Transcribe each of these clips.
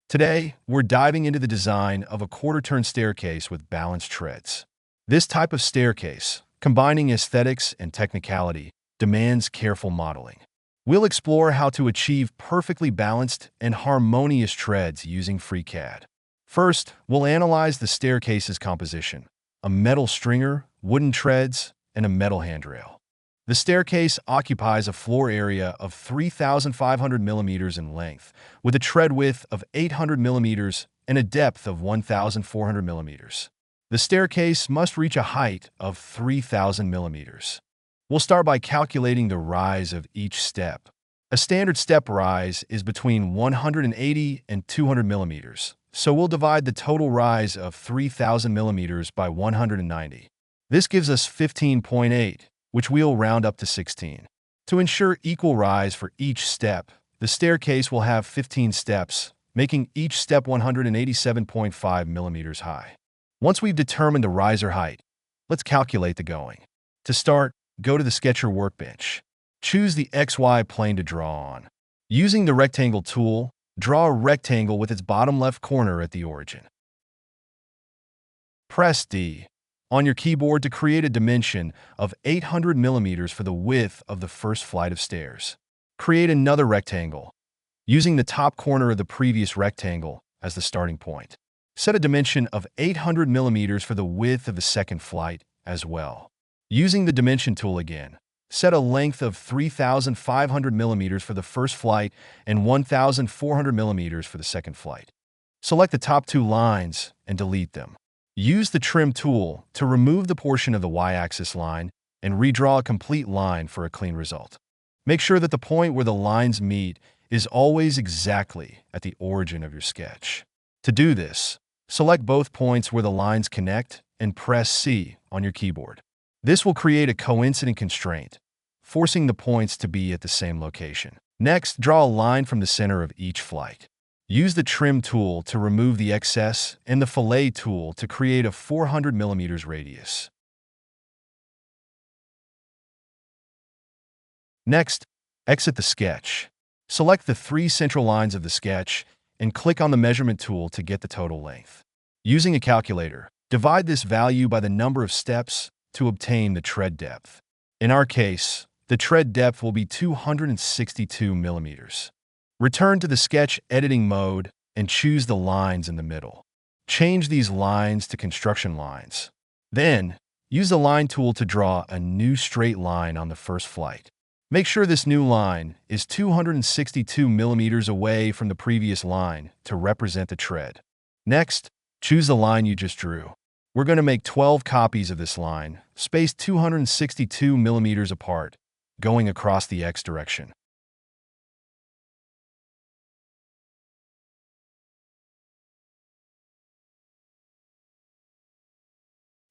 Today, we're diving into the design of a quarter-turn staircase with balanced treads. This type of staircase, combining aesthetics and technicality, demands careful modeling. We'll explore how to achieve perfectly balanced and harmonious treads using Freecad. First, we'll analyze the staircase's composition: a metal stringer, wooden treads, and a metal handrail. The staircase occupies a floor area of 3,500 millimeters in length, with a tread width of 800 millimeters and a depth of 1,400 millimeters. The staircase must reach a height of 3,000 millimeters. We'll start by calculating the rise of each step. A standard step rise is between 180 and 200 millimeters, so we'll divide the total rise of 3,000 millimeters by 190. This gives us 15.8, which we'll round up to 16. To ensure equal rise for each step, the staircase will have 15 steps, making each step 187.5 millimeters high. Once we've determined the riser height, let's calculate the going. To start, go to the Sketcher workbench. Choose the XY plane to draw on. Using the rectangle tool, draw a rectangle with its bottom left corner at the origin. Press D on your keyboard to create a dimension of 800 millimeters for the width of the first flight of stairs. Create another rectangle, using the top corner of the previous rectangle as the starting point. Set a dimension of 800 millimeters for the width of the second flight as well. Using the dimension tool again, set a length of 3,500 millimeters for the first flight and 1,400 millimeters for the second flight. Select the top two lines and delete them. Use the Trim tool to remove the portion of the y-axis line and redraw a complete line for a clean result. Make sure that the point where the lines meet is always exactly at the origin of your sketch. To do this, select both points where the lines connect and press C on your keyboard. This will create a coincident constraint, forcing the points to be at the same location. Next, draw a line from the center of each flight. Use the Trim tool to remove the excess and the Fillet tool to create a 400 millimeters radius. Next, exit the sketch. Select the three central lines of the sketch and click on the Measurement tool to get the total length. Using a calculator, divide this value by the number of steps to obtain the tread depth. In our case, the tread depth will be 262 millimeters. Return to the sketch editing mode and choose the lines in the middle. Change these lines to construction lines. Then, use the Line tool to draw a new straight line on the first flight. Make sure this new line is 262 millimeters away from the previous line to represent the tread. Next, choose the line you just drew. We're going to make 12 copies of this line, spaced 262 millimeters apart, going across the X direction.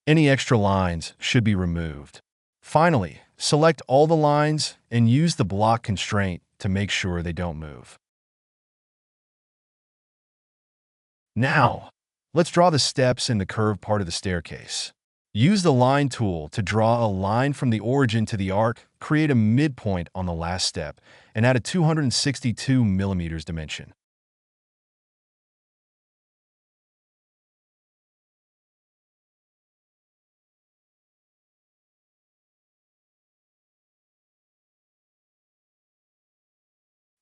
Any extra lines should be removed. Finally, select all the lines and use the block constraint to make sure they don't move. Now, let's draw the steps in the curved part of the staircase. Use the Line tool to draw a line from the origin to the arc, create a midpoint on the last step, and add a 262 millimeters dimension.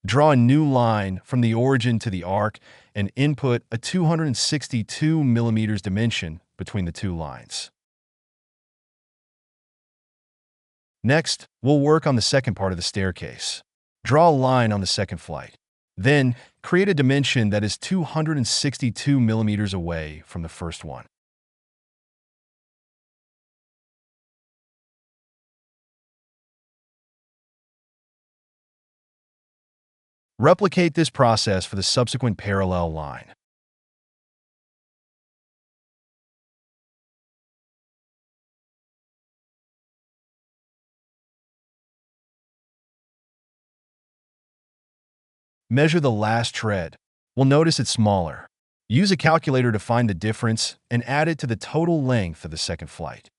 Draw a new line from the origin to the arc and input a 262 millimeters dimension between the two lines. Next, we'll work on the second part of the staircase. Draw a line on the second flight. Then, create a dimension that is 262 millimeters away from the first one. Replicate this process for the subsequent parallel line. Measure the last tread. We'll notice it's smaller. Use a calculator to find the difference and add it to the total length of the second flight.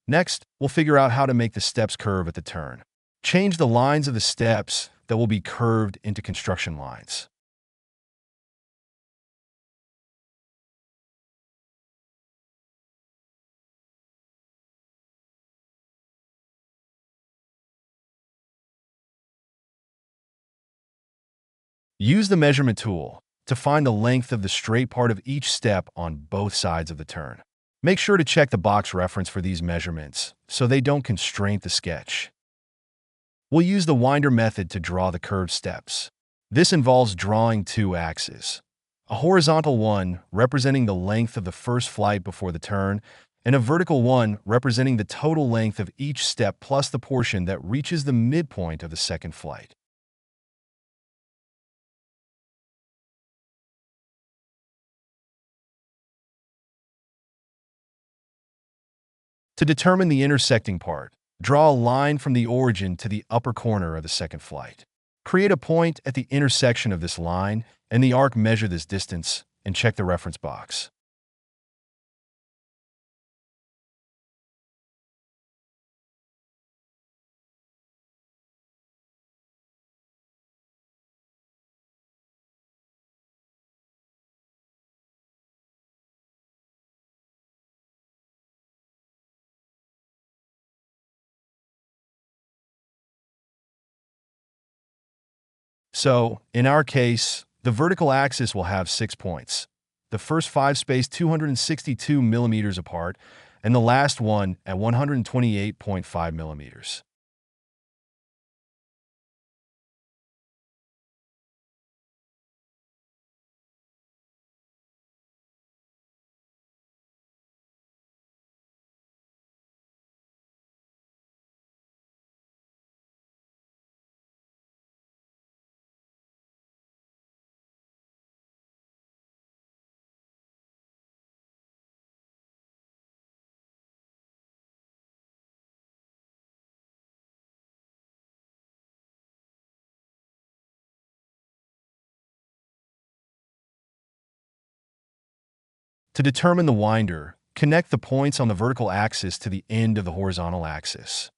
Next, we'll figure out how to make the steps curve at the turn. Change the lines of the steps that will be curved into construction lines. Use the measurement tool to find the length of the straight part of each step on both sides of the turn. Make sure to check the box reference for these measurements so they don't constrain the sketch. We'll use the winder method to draw the curved steps. This involves drawing two axes. A horizontal one representing the length of the first flight before the turn, and a vertical one representing the total length of each step plus the portion that reaches the midpoint of the second flight. To determine the intersecting part, draw a line from the origin to the upper corner of the second flight. Create a point at the intersection of this line, and the arc measure this distance, and check the reference box. So, in our case, the vertical axis will have 6 points. The first 5 spaced 262 millimeters apart, and the last one at 128.5 millimeters. To determine the winder, connect the points on the vertical axis to the end of the horizontal axis.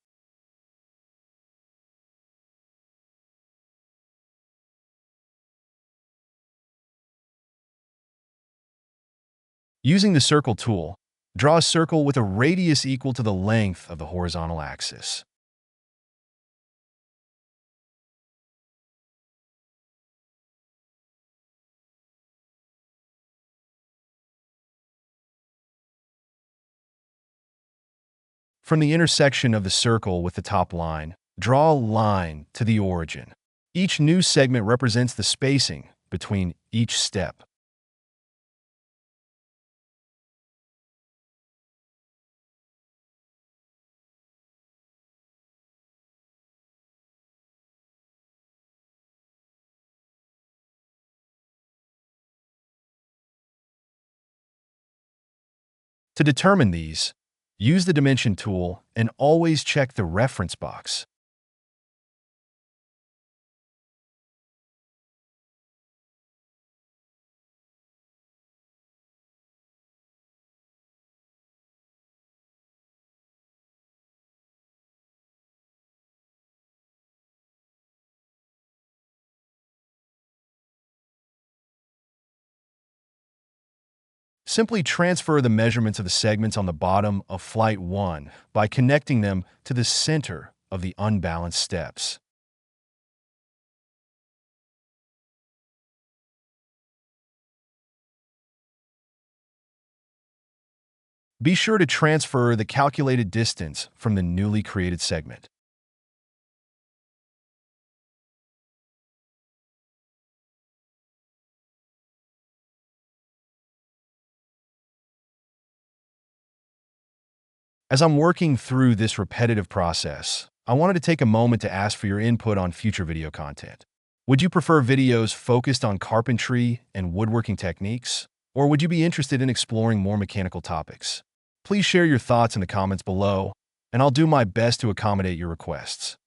Using the circle tool, draw a circle with a radius equal to the length of the horizontal axis. From the intersection of the circle with the top line, draw a line to the origin. Each new segment represents the spacing between each step. To determine these, use the dimension tool and always check the reference box. Simply transfer the measurements of the segments on the bottom of Flight 1 by connecting them to the center of the unbalanced steps. Be sure to transfer the calculated distance from the newly created segment. As I'm working through this repetitive process, I wanted to take a moment to ask for your input on future video content. Would you prefer videos focused on carpentry and woodworking techniques, or would you be interested in exploring more mechanical topics? Please share your thoughts in the comments below, and I'll do my best to accommodate your requests.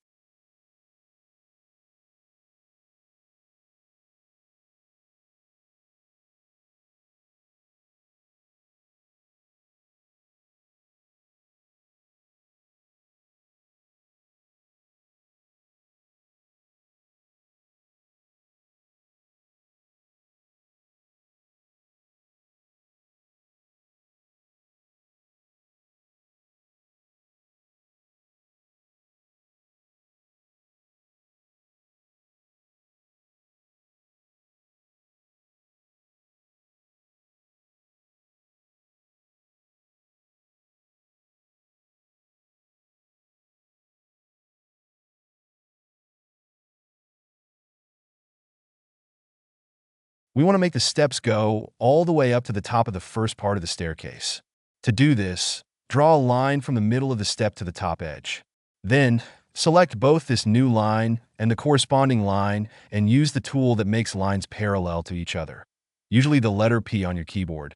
We want to make the steps go all the way up to the top of the first part of the staircase. To do this, draw a line from the middle of the step to the top edge. Then, select both this new line and the corresponding line and use the tool that makes lines parallel to each other, usually the letter P on your keyboard.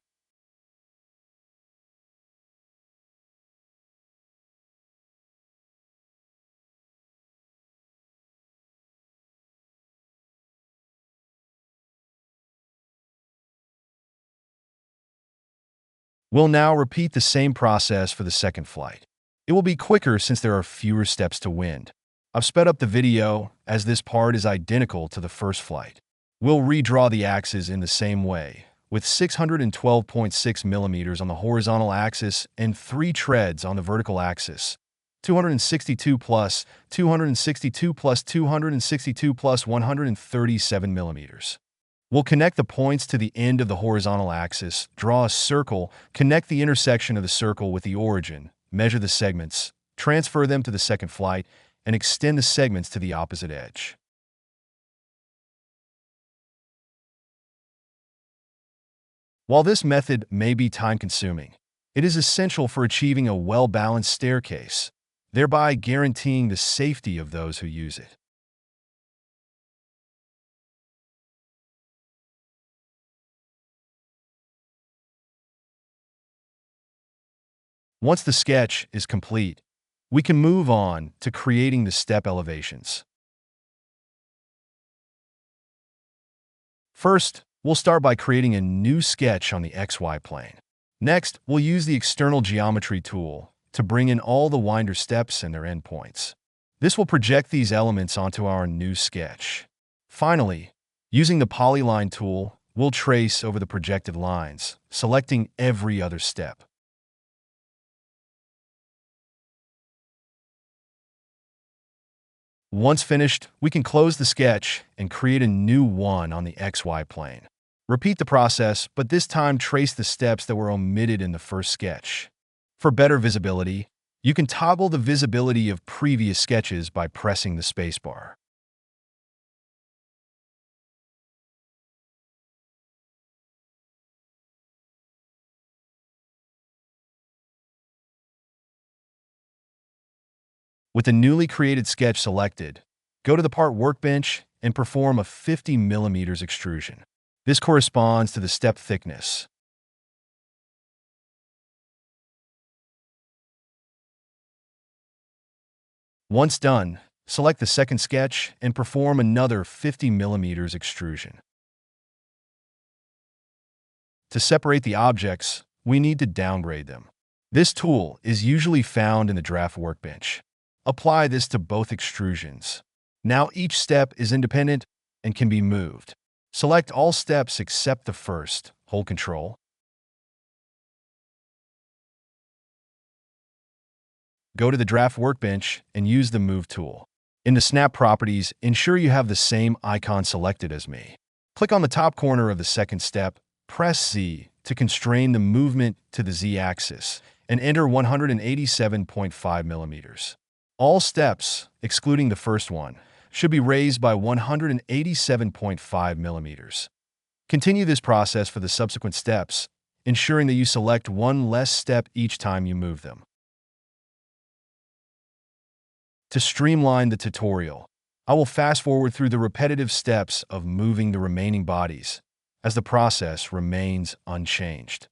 We'll now repeat the same process for the second flight. It will be quicker since there are fewer steps to wind. I've sped up the video as this part is identical to the first flight. We'll redraw the axes in the same way, with 612.6 millimeters on the horizontal axis and 3 treads on the vertical axis. 262 plus, 262 plus 262 plus 137 millimeters. We'll connect the points to the end of the horizontal axis, draw a circle, connect the intersection of the circle with the origin, measure the segments, transfer them to the second flight, and extend the segments to the opposite edge. While this method may be time-consuming, it is essential for achieving a well-balanced staircase, thereby guaranteeing the safety of those who use it. Once the sketch is complete, we can move on to creating the step elevations. First, we'll start by creating a new sketch on the XY plane. Next, we'll use the external geometry tool to bring in all the winder steps and their endpoints. This will project these elements onto our new sketch. Finally, using the polyline tool, we'll trace over the projected lines, selecting every other step. Once finished, we can close the sketch and create a new one on the XY plane. Repeat the process, but this time trace the steps that were omitted in the first sketch. For better visibility, you can toggle the visibility of previous sketches by pressing the spacebar. With the newly created sketch selected, go to the part workbench and perform a 50 millimeters extrusion. This corresponds to the step thickness. Once done, select the second sketch and perform another 50 millimeters extrusion. To separate the objects, we need to downgrade them. This tool is usually found in the draft workbench. Apply this to both extrusions. Now each step is independent and can be moved. Select all steps except the first. Hold Ctrl. Go to the draft workbench and use the Move tool. In the Snap properties, ensure you have the same icon selected as me. Click on the top corner of the second step, press Z to constrain the movement to the Z-axis, and enter 187.5 millimeters. All steps, excluding the first one, should be raised by 187.5 millimeters. Continue this process for the subsequent steps, ensuring that you select one less step each time you move them. To streamline the tutorial, I will fast forward through the repetitive steps of moving the remaining bodies, as the process remains unchanged.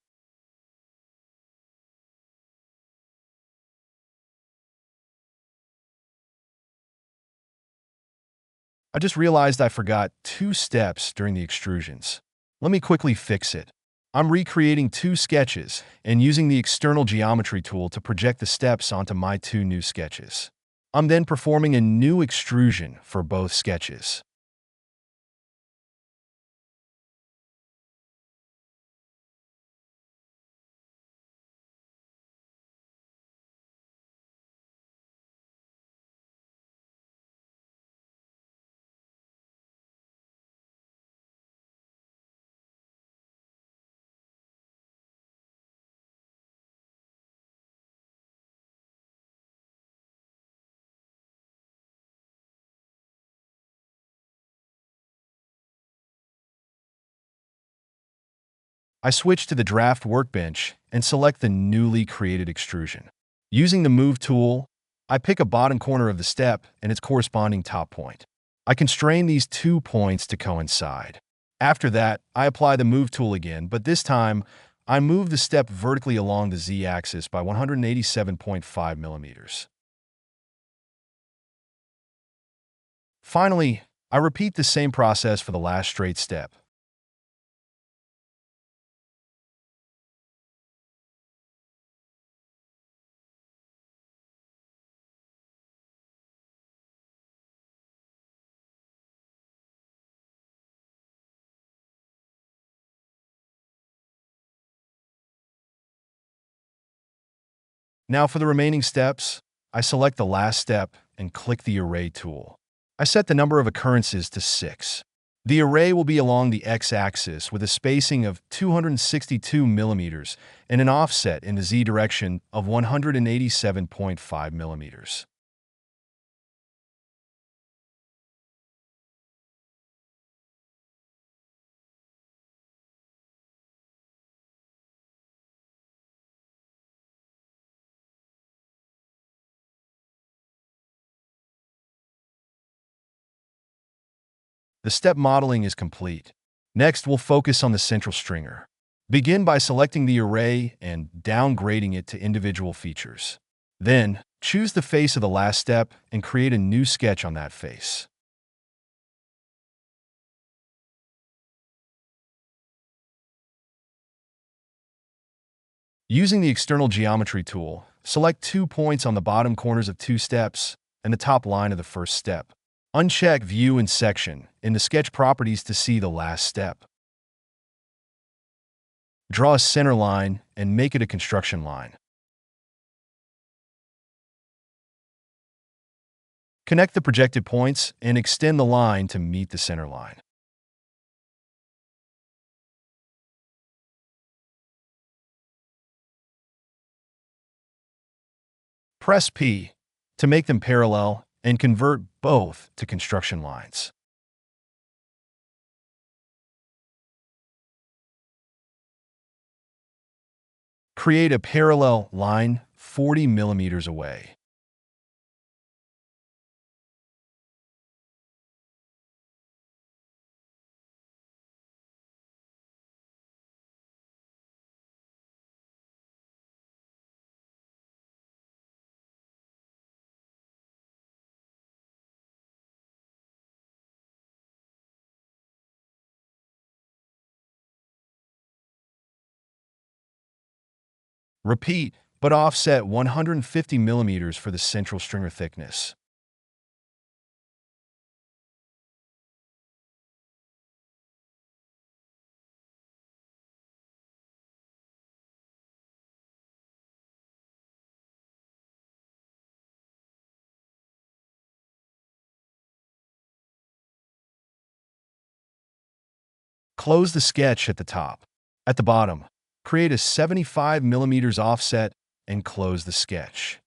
I just realized I forgot 2 steps during the extrusions. Let me quickly fix it. I'm recreating 2 sketches and using the external geometry tool to project the steps onto my 2 new sketches. I'm then performing a new extrusion for both sketches. I switch to the draft workbench and select the newly created extrusion. Using the Move tool, I pick a bottom corner of the step and its corresponding top point. I constrain these 2 points to coincide. After that, I apply the Move tool again, but this time, I move the step vertically along the Z-axis by 187.5 millimeters. Finally, I repeat the same process for the last straight step. Now for the remaining steps, I select the last step and click the Array tool. I set the number of occurrences to 6. The array will be along the x-axis with a spacing of 262 millimeters and an offset in the z direction of 187.5 millimeters. The step modeling is complete. Next, we'll focus on the central stringer. Begin by selecting the array and downgrading it to individual features. Then, choose the face of the last step and create a new sketch on that face. Using the external geometry tool, select 2 points on the bottom corners of 2 steps and the top line of the first step. Uncheck View and Section in the Sketch Properties to see the last step. Draw a center line and make it a construction line. Connect the projected points and extend the line to meet the center line. Press P to make them parallel and convert both to construction lines. Create a parallel line 40 millimeters away. Repeat, but offset 150 millimeters for the central stringer thickness. Close the sketch at the top. At the bottom, create a 75 millimeters offset and close the sketch.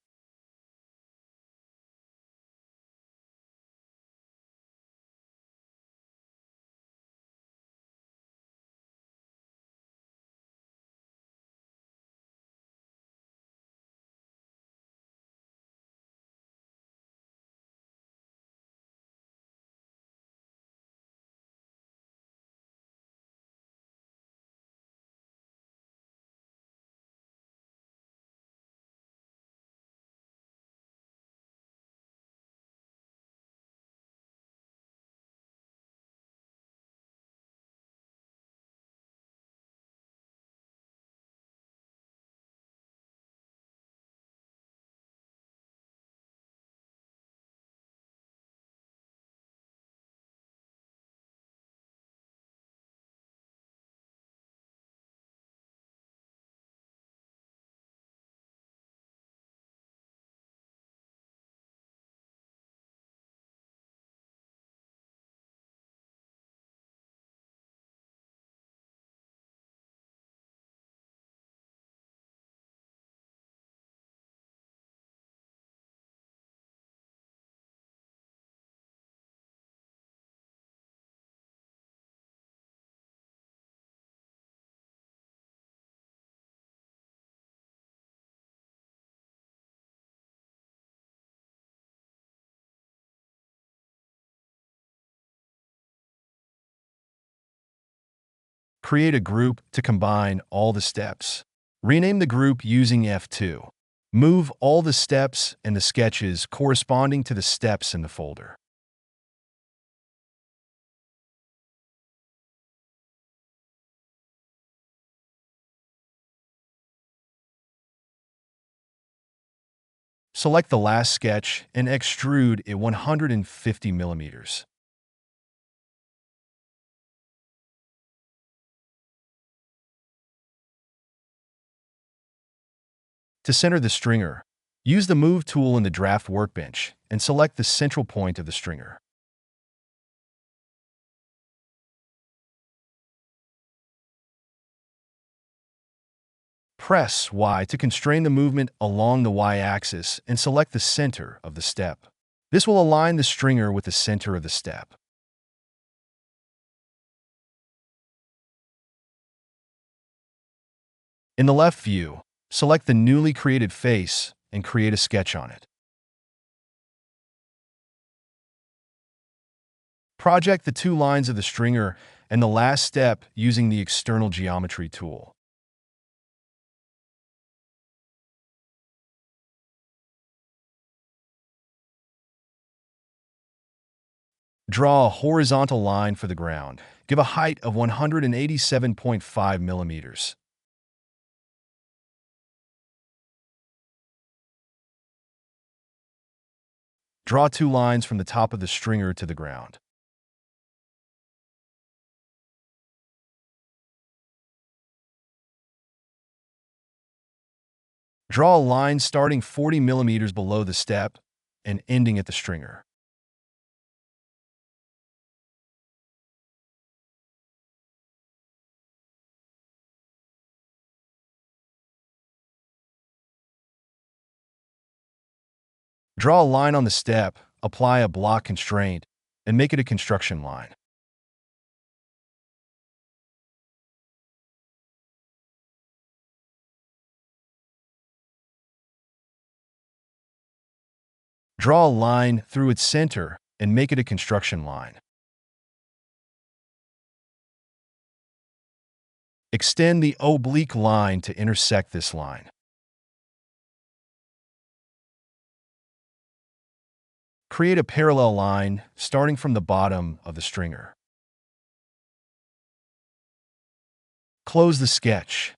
create a group to combine all the steps. Rename the group using F2. Move all the steps and the sketches corresponding to the steps in the folder. Select the last sketch and extrude it 150 millimeters. To center the stringer, use the Move tool in the draft workbench and select the central point of the stringer. Press Y to constrain the movement along the Y-axis and select the center of the step. This will align the stringer with the center of the step. In the left view, select the newly created face and create a sketch on it. Project the two lines of the stringer and the last step using the external geometry tool. Draw a horizontal line for the ground. Give a height of 187.5 millimeters. Draw two lines from the top of the stringer to the ground. Draw a line starting 40 millimeters below the step and ending at the stringer. Draw a line on the step, apply a block constraint, and make it a construction line. Draw a line through its center and make it a construction line. Extend the oblique line to intersect this line. Create a parallel line starting from the bottom of the stringer. Close the sketch.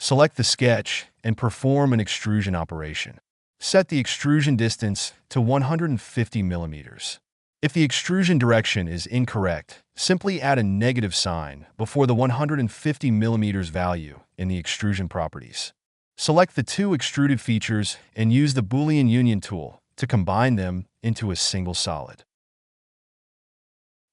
Select the sketch and perform an extrusion operation. Set the extrusion distance to 150 millimeters. If the extrusion direction is incorrect, simply add a negative sign before the 150 millimeters value in the extrusion properties. Select the two extruded features and use the Boolean union tool to combine them into a single solid.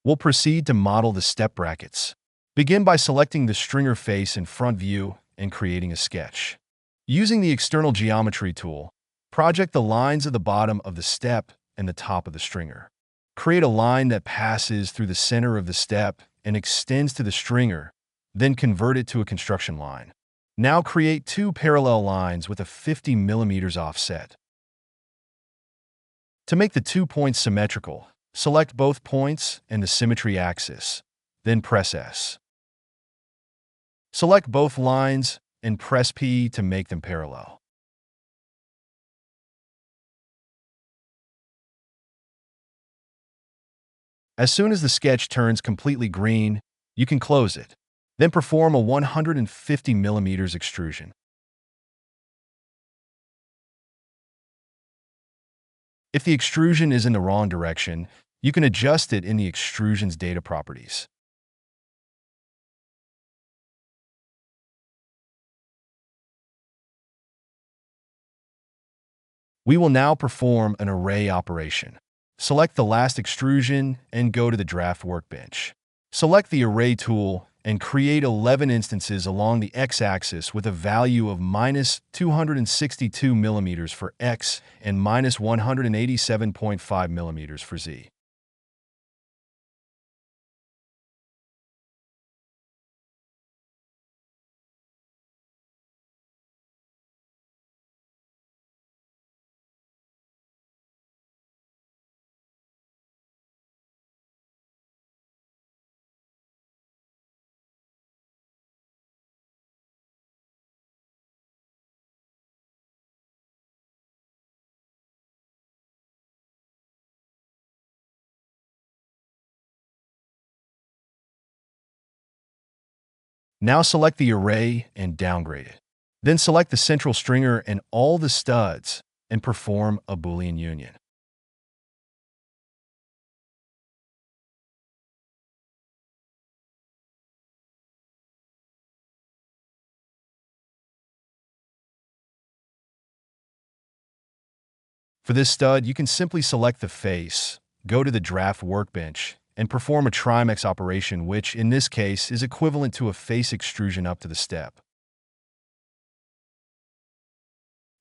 We'll proceed to model the step brackets. Begin by selecting the stringer face in front view and creating a sketch. Using the external geometry tool, project the lines of the bottom of the step and the top of the stringer. Create a line that passes through the center of the step and extends to the stringer, then convert it to a construction line. Now create two parallel lines with a 50 millimeters offset. To make the 2 points symmetrical, select both points and the symmetry axis, then press S. Select both lines and press P to make them parallel. As soon as the sketch turns completely green, you can close it. Then perform a 150 millimeters extrusion. If the extrusion is in the wrong direction, you can adjust it in the extrusion's data properties. We will now perform an array operation. Select the last extrusion and go to the draft workbench. Select the Array tool and create 11 instances along the x-axis with a value of minus 262 millimeters for x and minus 187.5 millimeters for z. Now select the array and downgrade it. Then select the central stringer and all the studs and perform a Boolean union. For this stud, you can simply select the face, go to the draft workbench, and perform a trim-x operation, which, in this case, is equivalent to a face extrusion up to the step.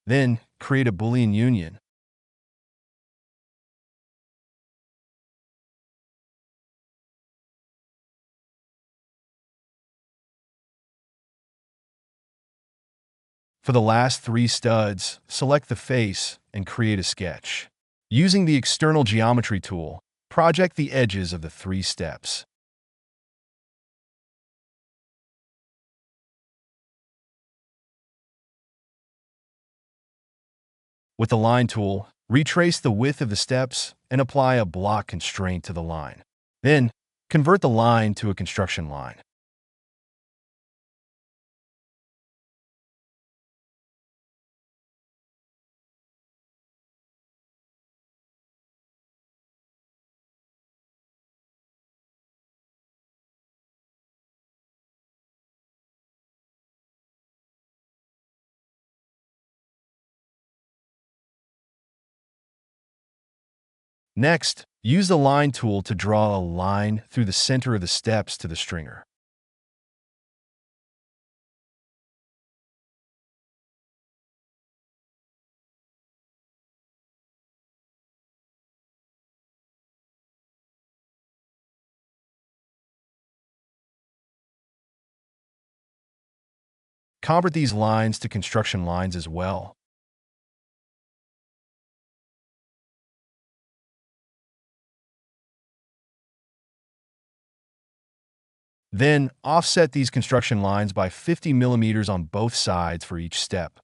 Then, create a Boolean union. For the last 3 studs, select the face and create a sketch. Using the external geometry tool, project the edges of the 3 steps. With the line tool, retrace the width of the steps and apply a block constraint to the line. Then, convert the line to a construction line. Next, use the line tool to draw a line through the center of the steps to the stringer. Convert these lines to construction lines as well. Then, offset these construction lines by 50 millimeters on both sides for each step.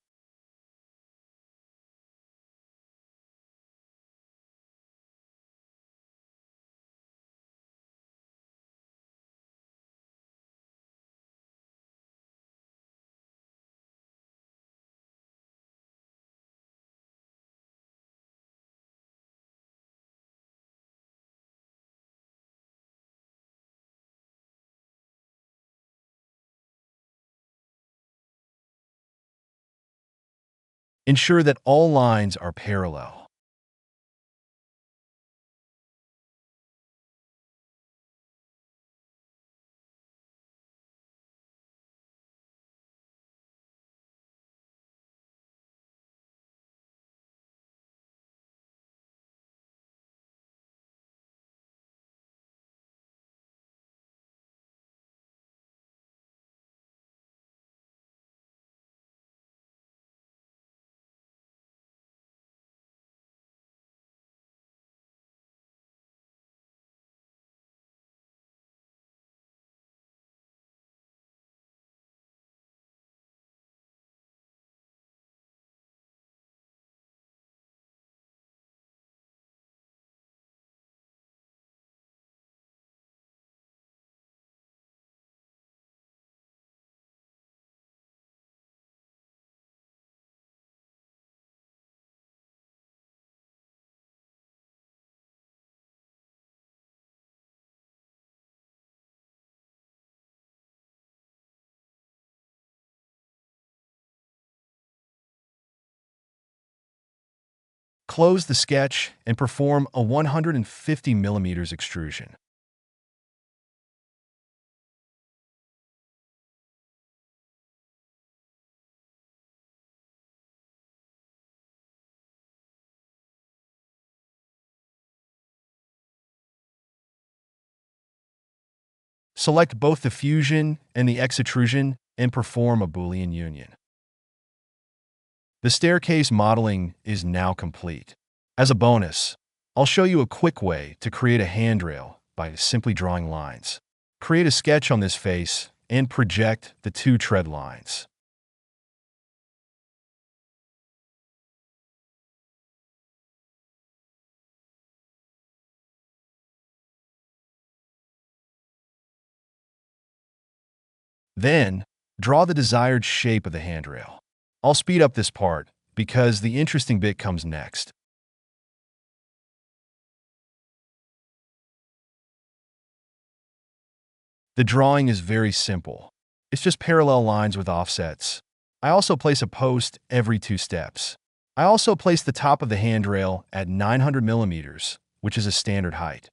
Ensure that all lines are parallel. Close the sketch and perform a 150 millimeters extrusion. Select both the fusion and the extrusion and perform a Boolean union. The staircase modeling is now complete. As a bonus, I'll show you a quick way to create a handrail by simply drawing lines. Create a sketch on this face and project the two tread lines. Then, draw the desired shape of the handrail. I'll speed up this part because the interesting bit comes next. The drawing is very simple. It's just parallel lines with offsets. I also place a post every 2 steps. I also place the top of the handrail at 900 millimeters, which is a standard height.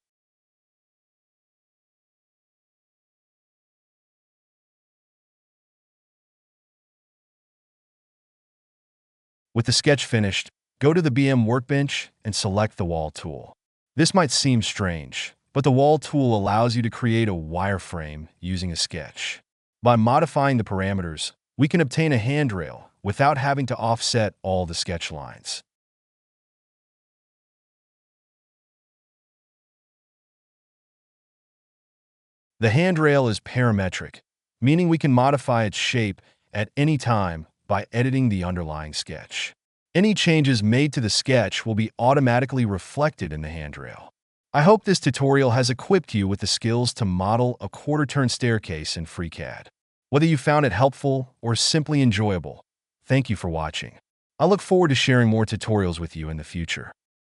With the sketch finished, go to the BM workbench and select the wall tool. This might seem strange, but the wall tool allows you to create a wireframe using a sketch. By modifying the parameters, we can obtain a handrail without having to offset all the sketch lines. The handrail is parametric, meaning we can modify its shape at any time by editing the underlying sketch. Any changes made to the sketch will be automatically reflected in the handrail. I hope this tutorial has equipped you with the skills to model a quarter-turn staircase in Freecad. Whether you found it helpful or simply enjoyable, thank you for watching. I look forward to sharing more tutorials with you in the future.